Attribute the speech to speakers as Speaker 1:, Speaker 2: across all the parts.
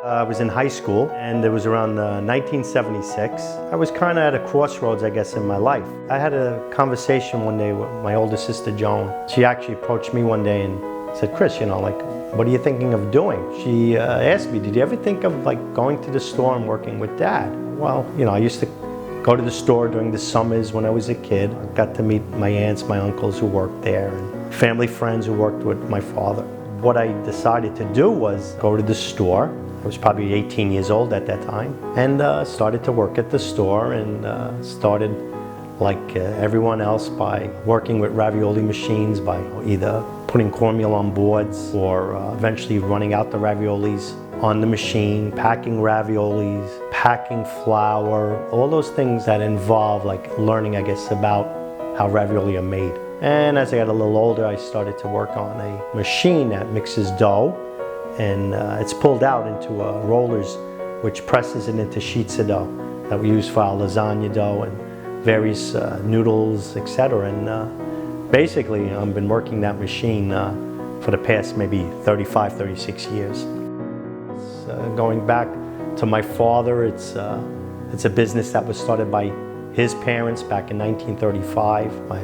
Speaker 1: I was in high school, and it was around 1976. I was kind of at a crossroads, I guess, in my life. I had a conversation one day with my older sister, Joan. She actually approached me one day and said, Chris, what are you thinking of doing? She asked me, did you ever think of going to the store and working with Dad? Well, I used to go to the store during the summers when I was a kid. I got to meet my aunts, my uncles who worked there, and family friends who worked with my father. What I decided to do was go to the store. I was probably 18 years old at that time, and started to work at the store, and started like everyone else by working with ravioli machines, by either putting cornmeal on boards or eventually running out the raviolis on the machine, packing raviolis, packing flour, all those things that involve learning, I guess, about how ravioli are made. And as I got a little older, I started to work on a machine that mixes dough, and it's pulled out into rollers, which presses it into sheets of dough that we use for our lasagna dough and various noodles, etc. And basically, I've been working that machine for the past maybe 35, 36 years. Going back to my father, it's a business that was started by his parents back in 1935. My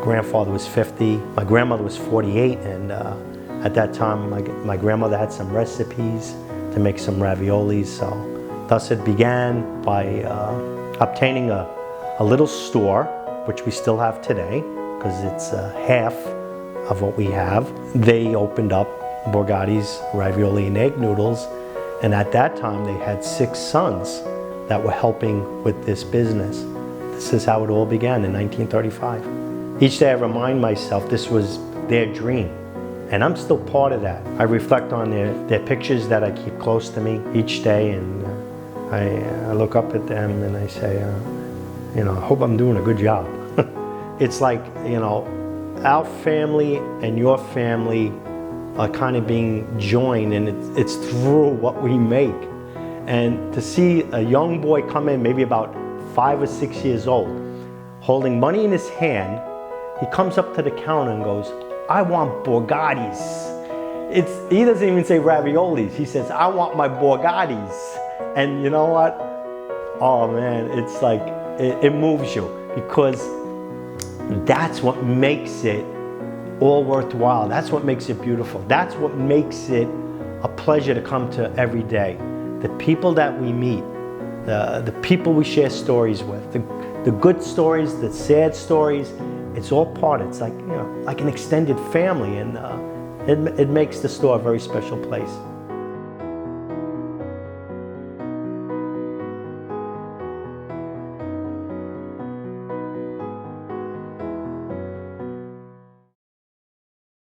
Speaker 1: grandfather was 50, my grandmother was 48, and at that time my grandmother had some recipes to make some raviolis. So thus it began by obtaining a little store, which we still have today, because it's half of what we have. They opened up Borgatti's Ravioli and Egg Noodles, and at that time they had 6 sons that were helping with this business. This is how it all began in 1935. Each day I remind myself this was their dream, and I'm still part of that. I reflect on their pictures that I keep close to me each day, and I look up at them and I say, I hope I'm doing a good job. It's like, our family and your family are kind of being joined, and it's through what we make. And to see a young boy come in, maybe about 5 or 6 years old, holding money in his hand, he comes up to the counter and goes, I want Borgattis. He doesn't even say raviolis, he says, I want my Borgattis. And you know what? Oh man, it's like, it moves you, because that's what makes it all worthwhile. That's what makes it beautiful. That's what makes it a pleasure to come to every day. The people that we meet, the people we share stories with, the good stories, the sad stories, it's all part. It's like, like an extended family, and it makes the store a very special place.